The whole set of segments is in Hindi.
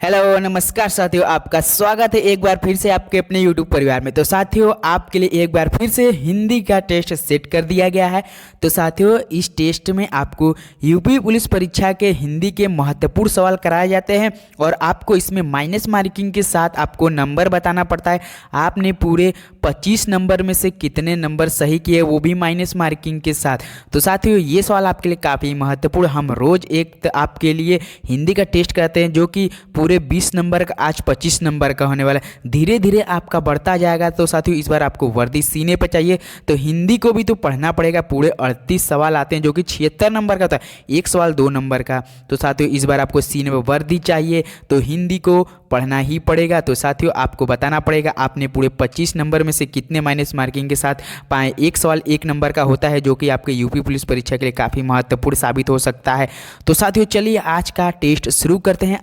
हेलो नमस्कार साथियों, आपका स्वागत है एक बार फिर से आपके अपने यूट्यूब परिवार में। तो साथियों, आपके लिए एक बार फिर से हिंदी का टेस्ट सेट कर दिया गया है। तो साथियों, इस टेस्ट में आपको यूपी पुलिस परीक्षा के हिंदी के महत्वपूर्ण सवाल कराए जाते हैं और आपको इसमें माइनस मार्किंग के साथ आपको नंबर बताना पड़ता है। आपने पूरे 25 नंबर में से कितने नंबर सही किए, वो भी माइनस मार्किंग के साथ। तो साथियों, ये सवाल आपके लिए काफ़ी महत्वपूर्ण। हम रोज़ एक आपके लिए हिंदी का टेस्ट करते हैं जो कि पूरे 20 नंबर का, आज 25 नंबर का होने वाला है। धीरे धीरे आपका बढ़ता जाएगा। तो साथियों, इस बार आपको वर्दी सीने पे चाहिए, तो हिंदी को भी तो पढ़ना पड़ेगा। पूरे 38 सवाल आते हैं जो कि 76 नंबर का होता है, एक सवाल 2 नंबर का। तो साथियों, इस बार आपको सीने पे वर्दी चाहिए, तो हिंदी को पढ़ना ही पड़ेगा। तो साथियों, आपको बताना पड़ेगा आपने पूरे 25 नंबर में से कितने माइनस मार्किंग के साथ पाए। एक सवाल 1 नंबर का होता है जो कि आपके यूपी पुलिस परीक्षा के लिए काफ़ी महत्वपूर्ण साबित हो सकता है। तो साथियों, चलिए आज का टेस्ट शुरू करते हैं।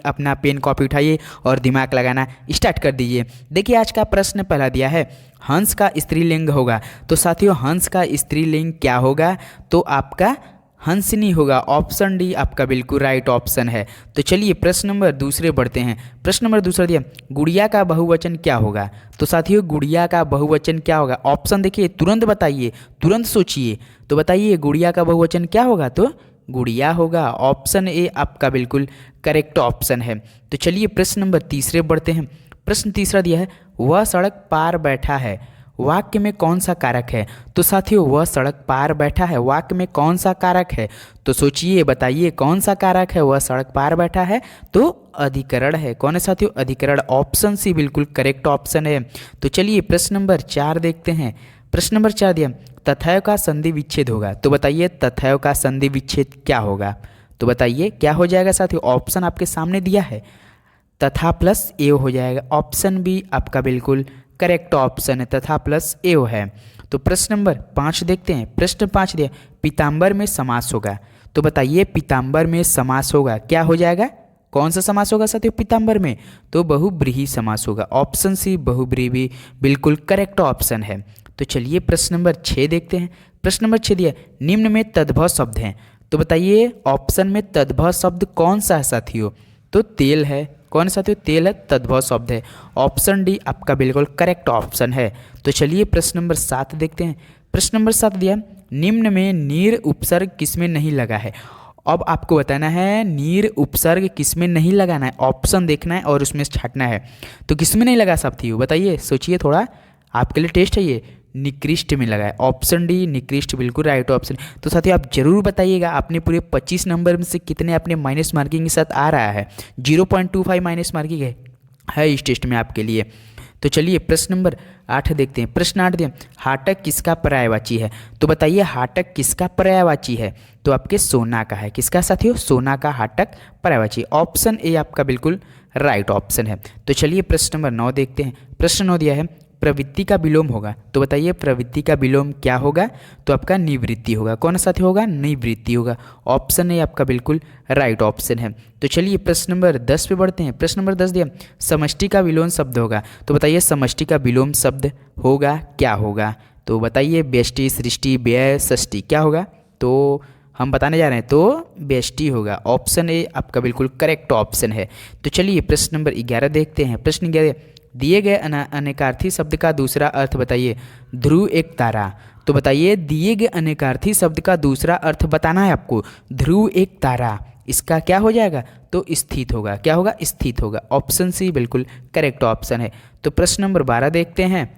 अपना पेन कॉपी उठाइए और दिमाग लगाना स्टार्ट कर दीजिए। देखिए, आज का प्रश्न पहला दिया है, हंस का स्त्रीलिंग होगा। तो साथियों, हंस का स्त्रीलिंग क्या होगा? तो आपका हंसनी होगा। ऑप्शन डी आपका बिल्कुल राइट ऑप्शन है। तो चलिए प्रश्न नंबर दूसरे बढ़ते हैं। प्रश्न नंबर दूसरा दिया, गुड़िया का बहुवचन क्या होगा? तो साथियों, गुड़िया का बहुवचन क्या होगा? ऑप्शन देखिए, तुरंत बताइए, तुरंत सोचिए। तो बताइए गुड़िया का बहुवचन क्या होगा? तो गुड़िया होगा। ऑप्शन ए आपका बिल्कुल करेक्ट ऑप्शन है। तो चलिए प्रश्न नंबर तीसरे बढ़ते हैं। प्रश्न तीसरा दिया है, वह सड़क पार बैठा है, वाक्य में कौन सा कारक है? तो साथियों, वह सड़क पार बैठा है, वाक्य में कौन सा कारक है? तो सोचिए, बताइए कौन सा कारक है? वह सड़क पार बैठा है, तो अधिकरण है। कौन है साथियों? अधिकरण। ऑप्शन सी बिल्कुल करेक्ट ऑप्शन है। तो चलिए प्रश्न नंबर 4 देखते हैं। प्रश्न नंबर 4 दिया, तथैव का संधि विच्छेद होगा। तो बताइए तथैव का संधि विच्छेद क्या होगा? तो बताइए क्या हो जाएगा साथियों? ऑप्शन आपके सामने दिया है, तथा प्लस एव हो जाएगा। ऑप्शन बी आपका बिल्कुल करेक्ट ऑप्शन है, तथा प्लस एव है। तो प्रश्न नंबर 5 देखते हैं। प्रश्न 5 दिया, पीताम्बर में समास होगा। तो बताइए पीताम्बर में समास होगा, क्या हो जाएगा? कौन सा समास होगा साथियों पीताम्बर में? तो बहुब्रीहि समास होगा। ऑप्शन सी बहुब्रीहि बिल्कुल करेक्ट ऑप्शन है। तो चलिए प्रश्न नंबर 6 देखते हैं। प्रश्न नंबर 6 दिया, निम्न में तद्भव शब्द हैं। तो बताइए ऑप्शन में तद्भव शब्द कौन सा है साथियों? तो तेल है। कौन साथियों? तेल है, तद्भव शब्द है। ऑप्शन डी आपका बिल्कुल करेक्ट ऑप्शन है। तो चलिए प्रश्न नंबर 7 देखते हैं। प्रश्न नंबर 7 दिया, निम्न में नीर उपसर्ग किसमें नहीं लगा है? अब आपको बताना है नीर उपसर्ग किसमें नहीं लगाना है, ऑप्शन देखना है और उसमें छाटना है। तो किसमें नहीं लगा साथियों? बताइए, सोचिए थोड़ा, आपके लिए टेस्ट है ये। निकृष्ट में लगा है। ऑप्शन डी निकृष्ट बिल्कुल राइट ऑप्शन। तो साथियों, आप जरूर बताइएगा आपने पूरे 25 नंबर में से कितने अपने माइनस मार्किंग के साथ आ रहा है। 0.25 माइनस मार्किंग है इस टेस्ट में आपके लिए। तो चलिए प्रश्न नंबर 8 देखते हैं। प्रश्न 8 दिया, हाटक किसका पर्यायवाची है? तो बताइए हाटक किसका पर्यायवाची है? तो आपके सोना का है। किसका साथियों? सोना का हाटक पर्यायवाची। ऑप्शन ए आपका बिल्कुल राइट ऑप्शन है। तो चलिए प्रश्न नंबर 9 देखते हैं। प्रश्न 9 दिया है, प्रवृत्ति का विलोम होगा। तो बताइए प्रवृत्ति का विलोम क्या होगा? तो आपका निवृत्ति होगा। कौन साथी होगा? निवृत्ति होगा। ऑप्शन ए आपका बिल्कुल राइट ऑप्शन है। तो चलिए प्रश्न नंबर 10 पे बढ़ते हैं। प्रश्न नंबर 10 दिया, समष्टि का विलोम शब्द होगा। तो बताइए समष्टि का विलोम शब्द होगा क्या होगा? तो बताइए व्यष्टि, सृष्टि, व्यय, षष्टि क्या होगा? तो हम बताने जा रहे हैं, तो व्यष्टि होगा। ऑप्शन ए आपका बिल्कुल करेक्ट ऑप्शन है। तो चलिए प्रश्न नंबर 11 देखते हैं। प्रश्न 11, दिए गए अनेकार्थी शब्द का दूसरा अर्थ बताइए। ध्रुव एक तारा। तो बताइए दिए गए अनेकार्थी शब्द का दूसरा अर्थ बताना है आपको। ध्रुव एक तारा, इसका क्या हो जाएगा? तो स्थित होगा। क्या होगा? स्थित होगा। ऑप्शन सी बिल्कुल करेक्ट ऑप्शन है। तो प्रश्न नंबर 12 देखते हैं।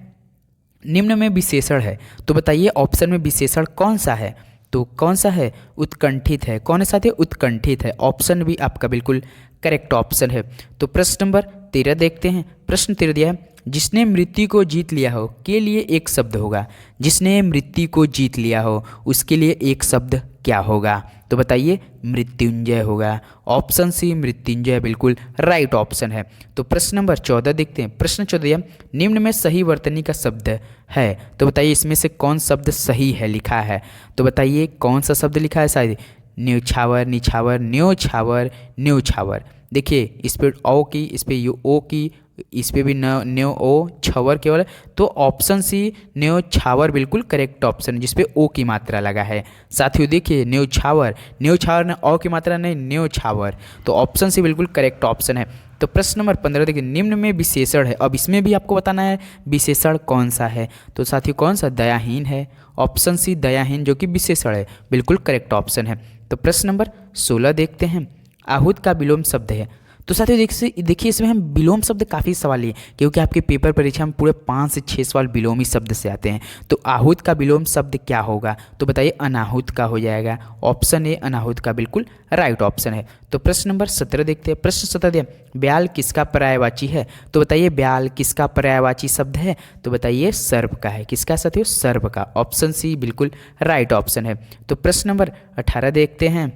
निम्न में विशेषण है। तो बताइए ऑप्शन में विशेषण कौन सा है? तो कौन सा है? उत्कंठित है। कौन है साथी? उत्कंठित है। ऑप्शन भी आपका बिल्कुल करेक्ट ऑप्शन है। तो प्रश्न नंबर 13 देखते हैं। प्रश्न 13 दिया है, जिसने मृत्यु को जीत लिया हो के लिए एक शब्द होगा। जिसने मृत्यु को जीत लिया हो उसके लिए एक शब्द क्या होगा? तो बताइए मृत्युंजय होगा। ऑप्शन सी मृत्युंजय बिल्कुल राइट ऑप्शन है। तो प्रश्न नंबर 14 देखते हैं। प्रश्न 14 दिया, निम्न में सही वर्तनी का शब्द है। तो बताइए इसमें से कौन शब्द सही है लिखा है? तो बताइए कौन सा शब्द लिखा है? शायद न्योछावर, निछावर, न्योछावर, न्योछावर। देखिए इस पर ओ की, इस पर ओ की इस पे भी न्योछावर केवल, तो ऑप्शन सी न्योछावर बिल्कुल करेक्ट ऑप्शन है, जिसपे ओ की मात्रा लगा है। साथियों देखिए न्योछावर, न्योछावर ने ओ की मात्रा नहीं, न्योछावर, तो ऑप्शन सी बिल्कुल करेक्ट ऑप्शन है। तो प्रश्न नंबर 15 देखिए, निम्न में विशेषण है, अब इसमें भी आपको बताना है विशेषण कौन सा है। तो साथियों कौन सा, दयाहीन है, ऑप्शन सी दयाहीन जो कि विशेषण है, बिल्कुल करेक्ट ऑप्शन है। तो प्रश्न नंबर 16 देखते हैं, आहूत का विलोम शब्द है। तो साथियों देखिए इसमें हम विलोम शब्द काफ़ी सवाल लिए, क्योंकि आपके पेपर परीक्षा में पूरे 5 से 6 सवाल विलोमी शब्द से आते हैं। तो आहूत का विलोम शब्द क्या होगा, तो बताइए अनाहुत का हो जाएगा, ऑप्शन ए अनाहुत का बिल्कुल राइट ऑप्शन है। तो प्रश्न नंबर 17 देखते हैं, प्रश्न 17 दिया, ब्याल किसका पर्यायवाची है। तो बताइए ब्याल किसका पर्यायवाची शब्द है, तो बताइए सर्प का है, किसका साथियों, सर्प का, ऑप्शन सी बिल्कुल राइट ऑप्शन है। तो प्रश्न नंबर 18 देखते हैं,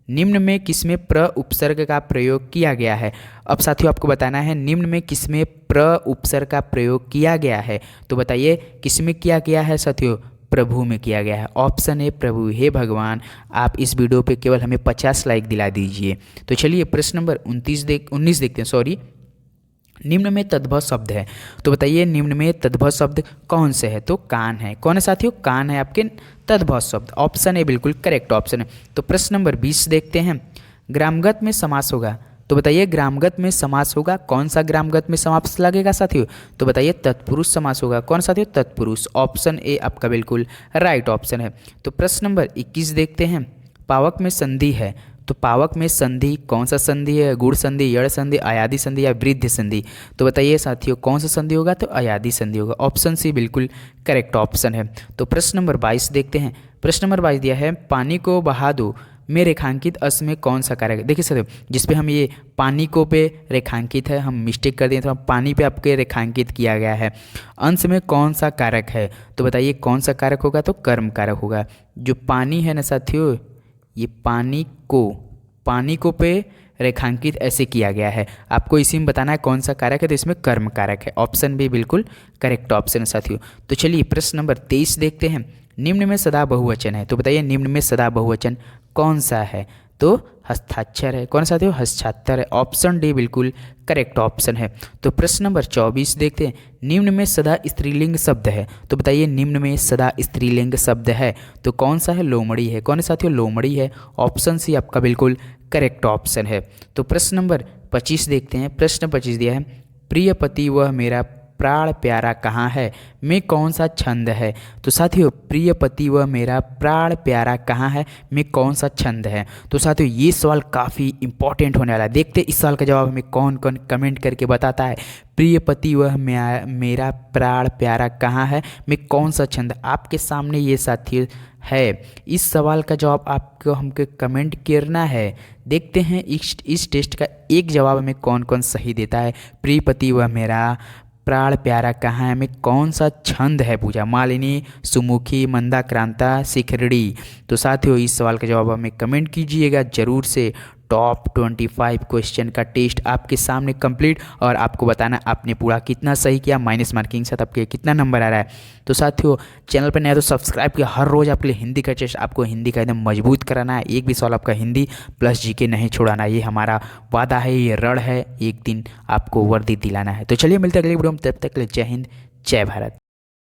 निम्न में किसमें प्र उपसर्ग का प्रयोग किया गया है। अब साथियों आपको बताना है निम्न में किसमें प्र उपसर्ग का प्रयोग किया गया है, तो बताइए किसमें किया गया है साथियों, प्रभु में किया गया है, ऑप्शन ए प्रभु। हे भगवान, आप इस वीडियो पे केवल हमें 50 लाइक दिला दीजिए। तो चलिए प्रश्न नंबर 19 देखते हैं, निम्न में तद्भव शब्द है। तो बताइए निम्न में तद्भव शब्द कौन से है, तो कान है, कौन है साथियों, कान है आपके तद्भव शब्द, ऑप्शन ए बिल्कुल करेक्ट ऑप्शन है। तो प्रश्न नंबर 20 देखते हैं, ग्रामगत में समास होगा। तो बताइए ग्रामगत में समास होगा, कौन सा ग्रामगत में समास लगेगा साथियों, तो बताइए तत्पुरुष समास होगा, कौन साथियों, तत्पुरुष, ऑप्शन ए आपका बिल्कुल राइट ऑप्शन है। तो प्रश्न नंबर 21 देखते हैं, पावक में संधि है। तो पावक में संधि कौन सा संधि है, गुण संधि, यड़ संधि, अयादि संधि या वृद्धि संधि। तो बताइए साथियों कौन सा संधि होगा, तो अयादि संधि होगा, ऑप्शन सी बिल्कुल करेक्ट ऑप्शन है। तो प्रश्न नंबर 22 देखते हैं, प्रश्न नंबर 22 दिया है, पानी को बहा दो में रेखांकित अस में कौन सा कारक है। देखिए साथियों जिसपे हम ये पानी को पे रेखांकित है, हम मिस्टेक कर दिए, तो पानी पे आपके रेखांकित किया गया है, अंश में कौन सा कारक है, तो बताइए कौन सा कारक होगा, तो कर्म कारक होगा। जो पानी है ना साथियों, ये पानी को पे रेखांकित ऐसे किया गया है, आपको इसी में बताना है कौन सा कारक है, तो इसमें कर्म कारक है, ऑप्शन बी बिल्कुल करेक्ट ऑप्शन है साथियों। तो चलिए प्रश्न नंबर 23 देखते हैं, निम्न में सदा बहुवचन है। तो बताइए निम्न में सदा बहुवचन कौन सा है, तो हस्ताक्षर है, कौन सा साथियों, हस्ताक्षर है, ऑप्शन डी बिल्कुल करेक्ट ऑप्शन है। तो प्रश्न नंबर 24 देखते हैं, निम्न में सदा स्त्रीलिंग शब्द है। तो बताइए निम्न में सदा स्त्रीलिंग शब्द है, तो कौन सा है, लोमड़ी है, कौन है साथियों, लोमड़ी है, ऑप्शन सी आपका बिल्कुल करेक्ट ऑप्शन है। तो प्रश्न नंबर 25 देखते हैं, प्रश्न 25 दिया है, प्रिय पति वह मेरा प्राण प्यारा कहाँ है में कौन सा छंद है। तो साथियों प्रिय पति वह मेरा प्राण प्यारा कहाँ है में कौन सा छंद है। तो साथियों ये सवाल काफ़ी इंपॉर्टेंट होने वाला है, देखते इस सवाल का जवाब हमें कौन कौन कमेंट करके बताता है। प्रिय पति वह मेरा प्राण प्यारा कहाँ है में कौन सा छंद, आपके सामने ये साथियों है। इस सवाल का जवाब आपको हमको कमेंट करना है। देखते हैं इस टेस्ट का एक जवाब में कौन कौन सही देता है। प्रिय पति वह मेरा प्राण प्यारा कहाँ है में कौन सा छंद है, पूजा मालिनी, सुमुखी, मंदाक्रांता, शिखरड़ी। तो साथियों इस सवाल का जवाब हमें कमेंट कीजिएगा जरूर से। टॉप 25 क्वेश्चन का टेस्ट आपके सामने कंप्लीट, और आपको बताना आपने पूरा कितना सही किया, माइनस मार्किंग के साथ आपके कितना नंबर आ रहा है। तो साथियों चैनल पर नया तो सब्सक्राइब किया, हर रोज़ आपके लिए हिंदी का टेस्ट, आपको हिंदी का एकदम मजबूत कराना है, एक भी सवाल आपका हिंदी प्लस जीके नहीं छोड़ाना, ये हमारा वादा है, ये रण है, एक दिन आपको वर्दी दिलाना है। तो चलिए मिलते हैं अगली वीडियो में, तब तक के लिए जय हिंद जय भारत।